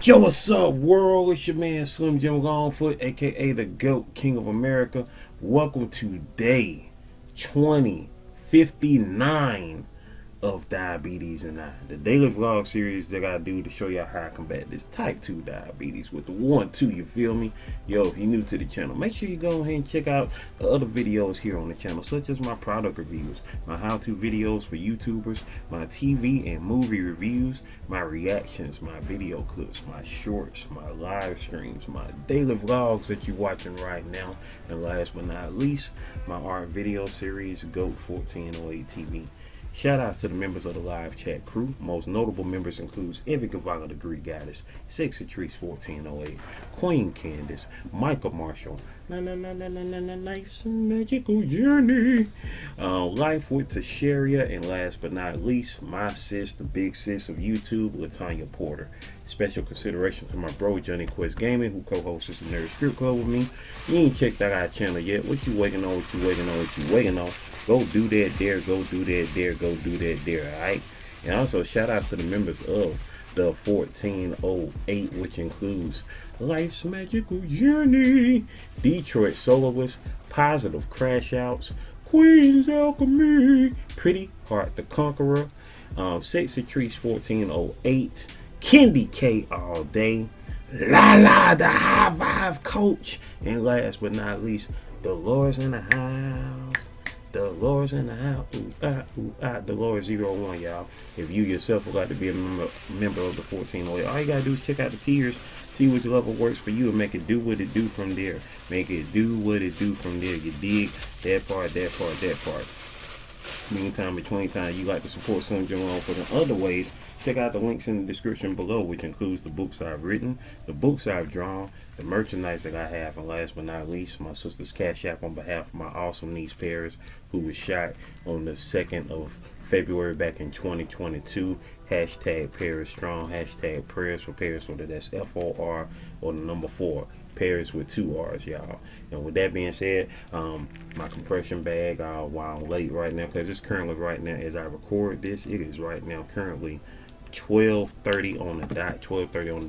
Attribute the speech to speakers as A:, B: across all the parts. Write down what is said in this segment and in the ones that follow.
A: Yo, what's up, world? It's your man Slim Jim Longfoot, aka the GOAT, King of America. Welcome to day 2059 of Diabetes and I, the daily vlog series that I do to show y'all how I combat this type 2 diabetes with the 1-2, you feel me? Yo, if you're new to the channel, make sure you go ahead and check out the other videos here on the channel, such as my product reviews, my how-to videos for YouTubers, my TV and movie reviews, my reactions, my video clips, my shorts, my live streams, my daily vlogs that you're watching right now, and last but not least, my art video series, GOAT 1408 TV. Shout outs to the members of the live chat crew. Most notable members includes Evie Gavala, the Greek Goddess, Sexy Trees 1408, Queen Candace, Michael Marshall, Life's a Magical Journey, Life with Tasharia, and last but not least, my sis, the big sis of YouTube, Latanya Porter. Special consideration to my bro Johnny Quest Gaming, who co-hosts the Nerd Script Club with me. You ain't checked out our channel yet. What you waiting on? What you waiting on? What you waiting on? Go do that there. Go do that there. Go do that there. All right. And also shout out to the members of the 1408, which includes Life's Magical Journey, Detroit Soloist, Positive Crash Outs, Queen's Alchemy, Pretty Heart the Conqueror, Sexy Trees 1408, Kendi K all day, La the High Five Coach, and last but not least, Dolores in the house. Dolores in the house. Ooh ah. Dolores 01, y'all. If you yourself would like to be a member of the 1408, all you gotta do is check out the tiers, see which level works for you, and make it do what it do from there. Make it do what it do from there. You dig? That part. Meantime, between time, you like to support Slim Jim Longfoot in other ways, check out the links in the description below, which includes the books I've written, the books I've drawn, the merchandise that I have, and last but not least, my sister's Cash App on behalf of my awesome niece Paris, who was shot on the 2nd of February back in 2022. Hashtag Paris Strong, hashtag prayers for Paris, whether that's FOR or the number 4. Paris with 2 R's, y'all. And with that being said, my compression bag, while I'm late right now, because it's currently right now, as I record this, it is right now currently 12:30 on the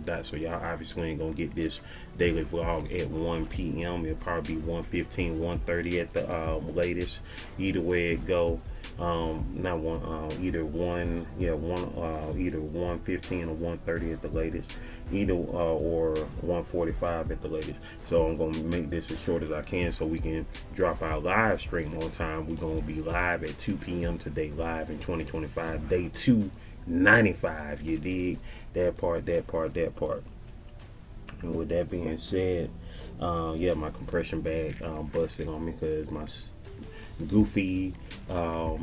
A: dot. So y'all obviously ain't gonna get this daily vlog at 1 p.m. It'll probably be 1:15, 1:30 at the latest. Either way it go, not one, either 1:15 or 1:30 at the latest, either or 1:45 at the latest. So I'm gonna make this as short as I can so we can drop our live stream on time. We're gonna be live at 2 p.m. today, live in 2025, day 295. You dig? That part. And with that being said, yeah, my compression bag busted on me because my goofy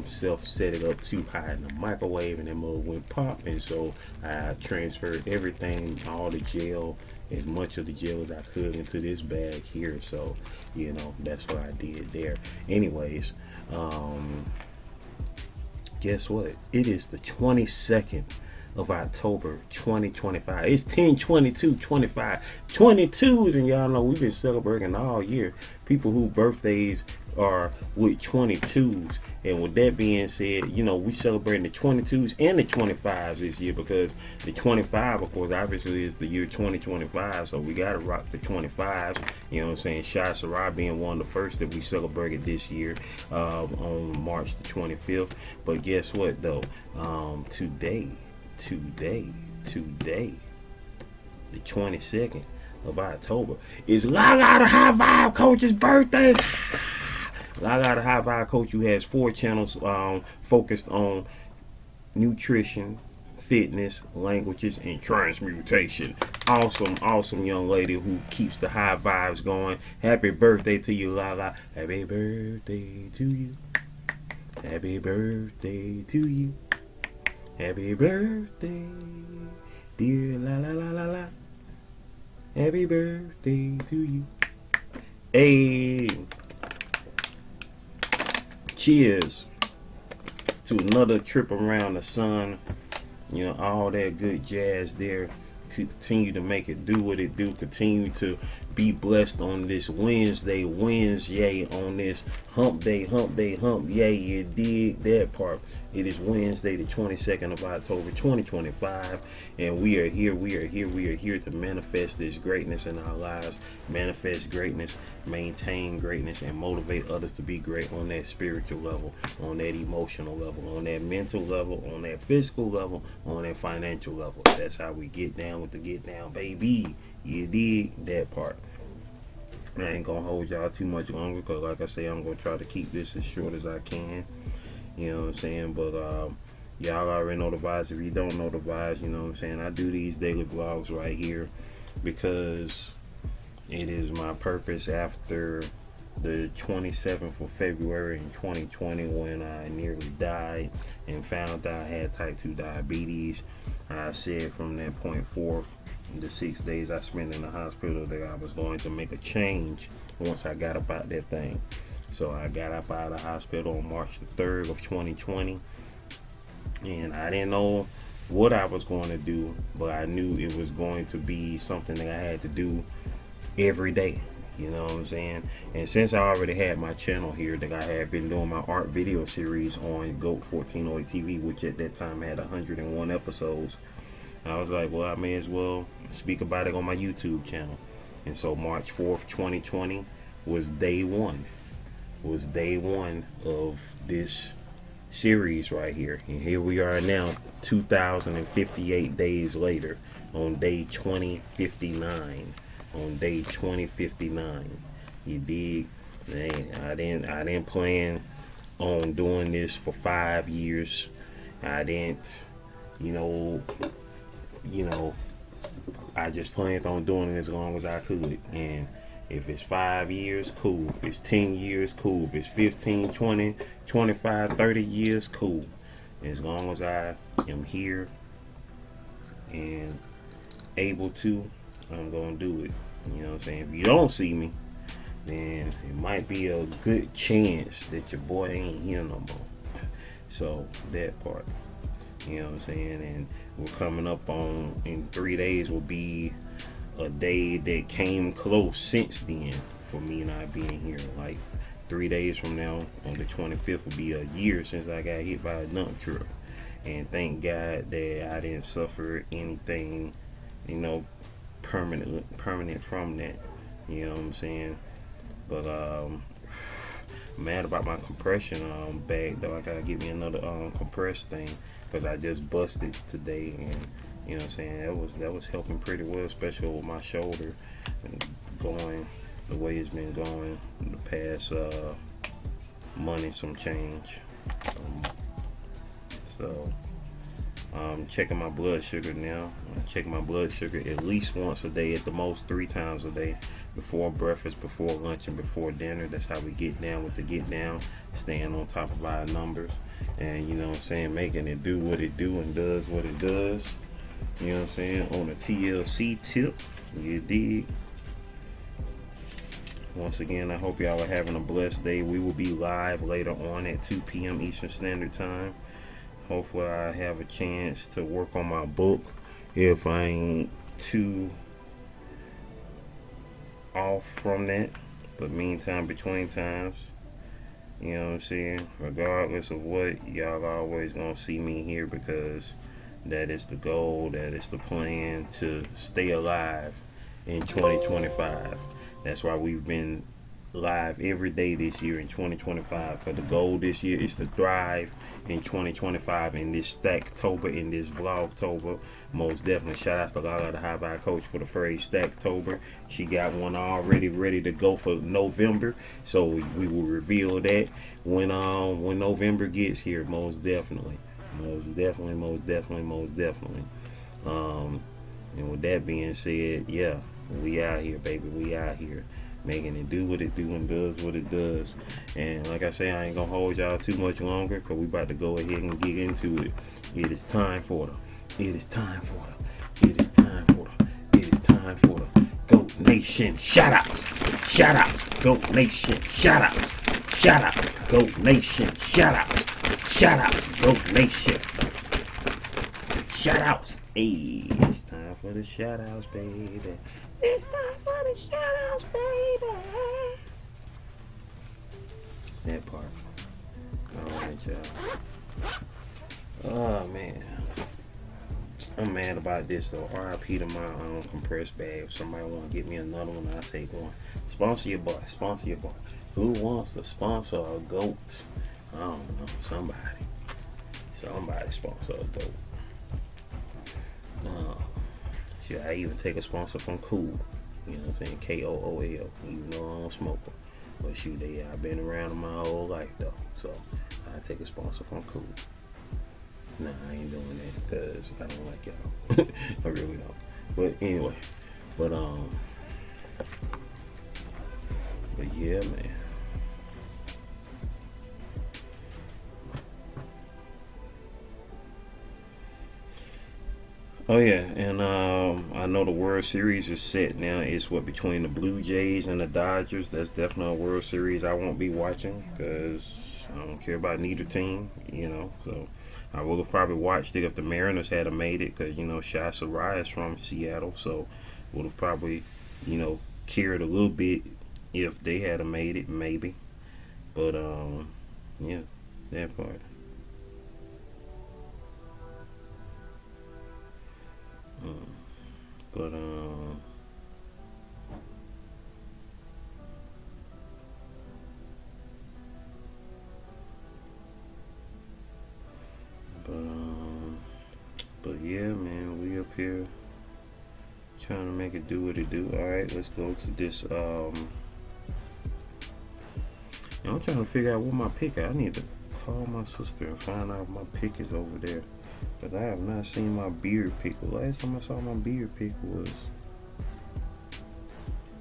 A: self set it up too high in the microwave, and that mug went pop, and so I transferred everything, all the gel, as much of the gel as I could, into this bag here. So you know, that's what I did there. Anyways, guess what? It is the 22nd of October 2025. It's 10/22/25. 22s, and y'all know we've been celebrating all year people whose birthdays are with 22s. And with that being said, you know, we celebrating the 22s and the 25s this year, because the 25, of course, obviously is the year 2025, so we gotta rock the 25s. You know what I'm saying? Shah Sarah being one of the first that we celebrated this year, on March the 25th. But guess what though? Today, the 22nd of October, is Lala the High Vibe Coach's birthday. Lala the High Vibe Coach, who has 4 channels focused on nutrition, fitness, languages, and transmutation. Awesome young lady who keeps the high vibes going. Happy birthday to you, Lala. Happy birthday to you. Happy birthday to you. Happy birthday, dear la. Happy birthday to you. Hey, cheers to another trip around the sun. You know, all that good jazz there. Continue to make it do what it do. Continue to be blessed on this Wednesday, on this hump day, yay, you dig that part. It is Wednesday, the 22nd of October, 2025, and we are here to manifest this greatness in our lives, manifest greatness, maintain greatness, and motivate others to be great on that spiritual level, on that emotional level, on that mental level, on that physical level, on that financial level. That's how we get down with the get down, baby. You dig that part. I ain't gonna hold y'all too much longer, because like I say, I'm gonna try to keep this as short as I can. You know what I'm saying? But y'all already know the vibes. If you don't know the vibes, you know what I'm saying, I do these daily vlogs right here because it is my purpose. After the 27th of February in 2020, when I nearly died and found out I had type 2 diabetes, I said from that point forth, the 6 days I spent in the hospital, that I was going to make a change once I got up out that thing. So I got up out of the hospital on March the 3rd of 2020, and I didn't know what I was going to do, but I knew it was going to be something that I had to do every day. You know what I'm saying? And since I already had my channel here, that I had been doing my art video series on GOAT 1408 TV, which at that time had 101 episodes, I was like, well, I may as well speak about it on my YouTube channel. And so March 4th, 2020 was day one of this series right here. And here we are now, 2,058 days later, on day 2059. On day 2059. You dig? I didn't plan on doing this for 5 years. I didn't, you know, I just planned on doing it as long as I could. And if it's 5 years, cool. If it's 10 years, cool. If it's 15, 20, 25, 30 years, cool. As long as I am here and able to, I'm gonna do it. You know what I'm saying? If you don't see me, then it might be a good chance that your boy ain't here no more. So that part, you know what I'm saying? And we're coming up on, in 3 days will be a day that came close since then for me not being here. Like 3 days from now, on the 25th, will be a year since I got hit by a dump truck. And thank God that I didn't suffer anything, you know, permanent from that. You know what I'm saying? But mad about my compression bag though. I gotta get me another compressed thing, because I just busted today, and you know what I'm saying, that was helping pretty well, especially with my shoulder and going the way it's been going in the past month and some change. So I'm checking my blood sugar now. I check my blood sugar at least once a day, at the most 3 times a day, before breakfast, before lunch, and before dinner. That's how we get down with the get down, staying on top of our numbers, and you know what I'm saying, making it do what it do and does what it does. You know what I'm saying, on a TLC tip. You dig? Once again, I hope y'all are having a blessed day. We will be live later on at 2 p.m. Eastern Standard Time. Hopefully I have a chance to work on my book if I ain't too off from that. But meantime, between times, you know what I'm saying, regardless of what, y'all always gonna see me here, because that is the goal, that is the plan, to stay alive in 2025. That's why we've been live every day this year in 2025. But the goal this year is to thrive in 2025, in this Stacktober, in this Vlogtober. Most definitely. Shout out to Lala, the high vibe coach, for the phrase Stacktober. She got one already ready to go for November, so we will reveal that when November gets here. Most definitely. And with that being said, yeah, we out here, baby. We out here, making it do what it do and does what it does. And like I say, I ain't gonna hold y'all too much longer, because we about to go ahead and get into it. It is time for the GOAT Nation shoutouts. GOAT Nation shoutouts. GOAT Nation shoutouts. GOAT Nation shoutouts. Hey, it's time for the shoutouts, baby. It's time for the shoutouts, baby. That part. Alright, y'all. Oh, man. I'm mad about this, though. RIP to my compressed bag. If somebody want to get me another one, I'll take one. Sponsor your boy. Sponsor your boy. Who wants to sponsor a goat? I don't know. Somebody. Somebody sponsor a goat. Should I even take a sponsor from Cool? You know what I'm saying? KOOL. Even though I don't smoke them. But shoot, I've been around them my whole life, though. So, I take a sponsor from Cool. Nah, I ain't doing that because I don't like y'all. I really don't. But anyway, but yeah, man. Oh yeah, and I know the World Series is set now. It's what, between the Blue Jays and the Dodgers. That's definitely a World Series I won't be watching because I don't care about neither team, you know. So I would have probably watched it if the Mariners had made it because, you know, Shai Sarai is from Seattle, so would have probably, you know, cared a little bit if they had made it, maybe. But yeah, that part. Um, but but but yeah, man, we up here trying to make it do what it do. All right, let's go to this. I'm trying to figure out what my pick is. I need to call my sister and find out if my pick is over there. Because I have not seen my beard pick. The last time I saw my beard pick was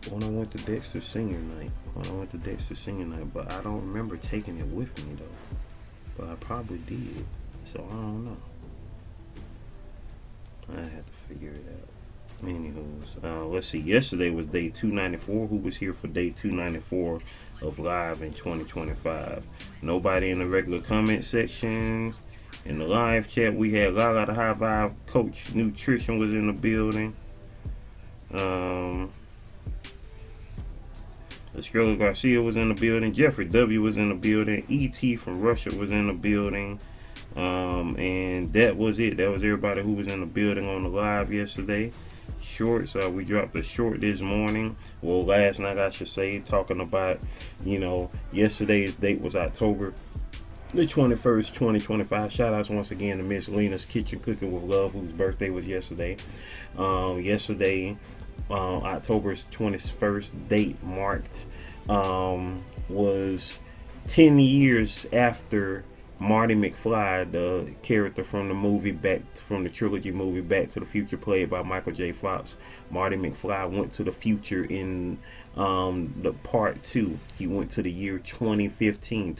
A: when I went to Dexter's senior night. But I don't remember taking it with me, though. But I probably did. So I don't know. I have to figure it out. Anywho, let's see. Yesterday was day 294. Who was here for day 294 of live in 2025? Nobody in the regular comment section. In the live chat, we had Lala the High Vibe Coach Nutrition was in the building. Estrella Garcia was in the building. Jeffrey W was in the building. E.T. from Russia was in the building. And that was it. That was everybody who was in the building on the live yesterday. Shorts, we dropped a short this morning. Well, last night, I should say, talking about, you know, yesterday's date was October the 21st, 2025. Shout outs once again to Miss Lena's Kitchen Cooking with Love, whose birthday was yesterday. Yesterday, October's 21st date marked was 10 years after Marty McFly, the character from the movie from the trilogy movie Back to the Future, played by Michael J. Fox. Marty McFly went to the future in the part 2. He went to the year 2015,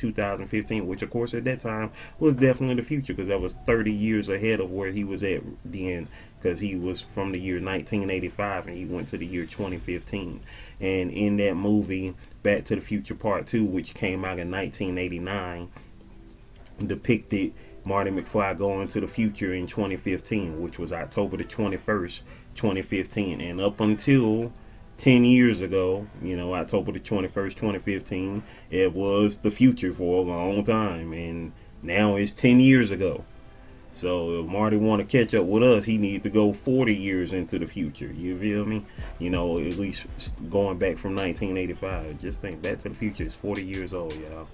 A: which of course at that time was definitely the future because that was 30 years ahead of where he was at then, because he was from the year 1985 and he went to the year 2015. And in that movie Back to the Future Part 2, which came out in 1989, depicted Marty McFly going to the future in 2015, which was October the 21st, 2015. And up until 10 years ago, you know, October the 21st, 2015, it was the future for a long time. And now it's 10 years ago. So if Marty want to catch up with us, he need to go 40 years into the future. You feel me? You know, at least going back from 1985. Just think, Back to the Future is 40 years old, y'all.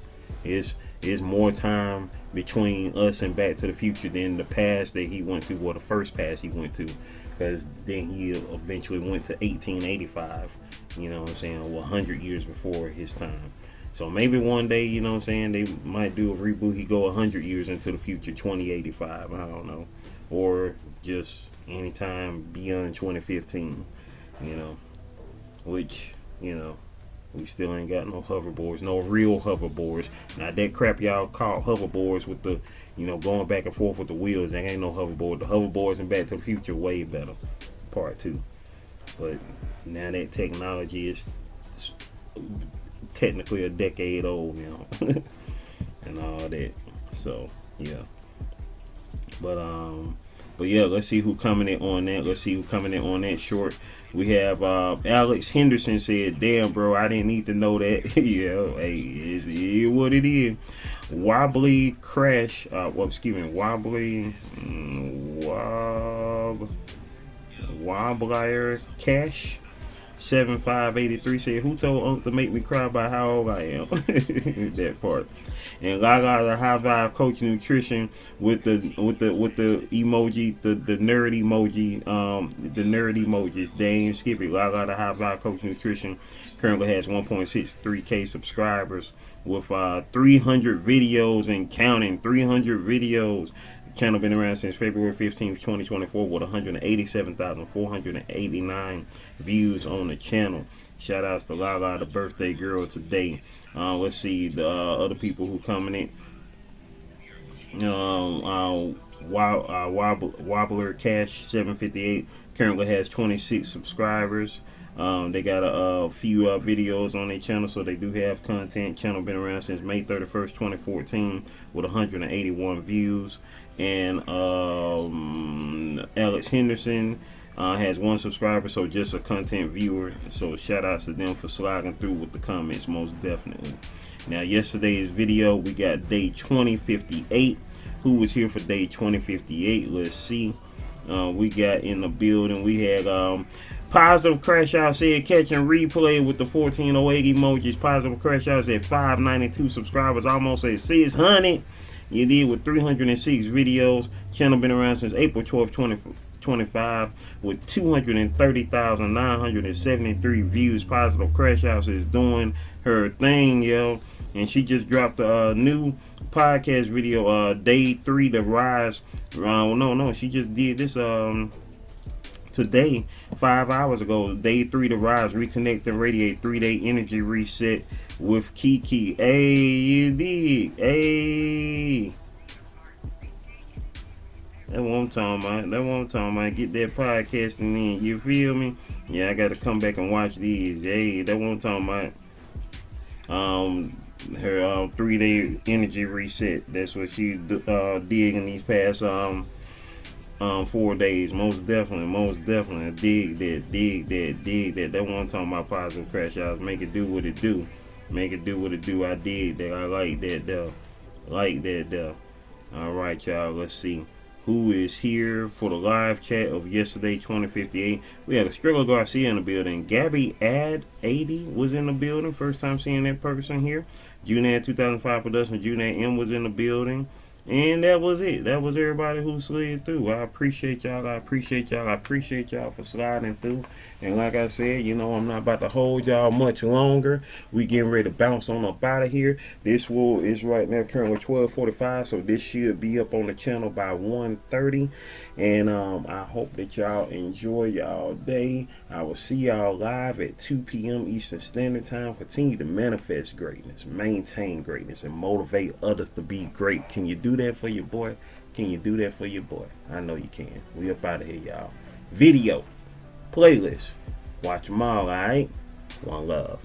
A: It's more time between us and Back to the Future than the past that he went to, or the first past he went to, because then he eventually went to 1885, you know what I'm saying, 100 years before his time. So maybe one day, you know what I'm saying, they might do a reboot. He go 100 years into the future, 2085, I don't know, or just anytime beyond 2015, you know, which, you know, we still ain't got no hoverboards, no real hoverboards. Now that crap y'all call hoverboards with the, you know, going back and forth with the wheels, there ain't no hoverboard. The hoverboards in Back to the Future way better, part 2. But now that technology is technically a decade old, you know, and all that. So yeah. But But yeah, let's see who coming in on that. Let's see who coming in on that short. We have Alex Henderson said, "Damn, bro, I didn't need to know that." Yeah, hey, it's what it is. Wobbly crash. Well, excuse me, wobbly, wobbler cash. 7583 said, "Who told Unc to make me cry about how old I am?" That part. And Gaga the High Vibe Coach Nutrition with the emoji, the nerd emoji, the nerd emojis. They ain't skip it. Gaga the High Vibe Coach Nutrition currently has 1.63K subscribers with 300 videos and counting. 300 videos. Channel been around since February 15th, 2024 with 187,489 views on the channel. Shout outs to Lala, the birthday girl today. Let's see the other people who coming in. Wobbler Cash 758 currently has 26 subscribers. They got a few videos on their channel, so they do have content. Channel been around since May 31st, 2014 with 181 views. And Alex Henderson has 1 subscriber, so just a content viewer. So shout outs to them for sliding through with the comments, most definitely. Now, yesterday's video, we got day 2058. Who was here for day 2058? Let's see. We got in the building, we had Positive Crash Out said, "Catching replay with the 1408 emojis." Positive Crash Out said 592 subscribers, almost at 600. You did with 306 videos. Channel been around since April 12th, 2025 with 230,973 views. Positive Crash House is doing her thing, yo. And she just dropped a new podcast video, day 3, the rise. No, she just did this today, 5 hours ago. Day 3, the rise, reconnect and radiate, 3-day energy reset with Kiki. Hey, you dig? Hey. That's what I'm talking about. That's what I'm talking about. Get that podcasting in. You feel me? Yeah, I got to come back and watch these. Hey, that's what I'm talking about. Her 3-day energy reset. That's what she did in these past 4 days. Most definitely. Dig that. That's what I'm talking about. Positive Crash Outs. Make it do what it do. Make it do what it do. I dig that. I like that though. Alright, y'all. Let's see who is here for the live chat of yesterday, 2058. We had Estrella Garcia in the building. Gabby Ad 80 was in the building. First time seeing that person here. Junad 2005 production. Junad M was in the building. And that was it. That was everybody who slid through. I appreciate y'all. I appreciate y'all for sliding through. And like I said, you know, I'm not about to hold y'all much longer. We getting ready to bounce on up out of here. This is right now currently 12:45, so this should be up on the channel by 1:30. And I hope that y'all enjoy y'all day. I will see y'all live at 2 p.m. Eastern Standard Time. Continue to manifest greatness, maintain greatness, and motivate others to be great. Can you do that for your boy? Can you do that for your boy? I know you can. We up out of here, y'all. Video, playlist, watch them all, alright? One love.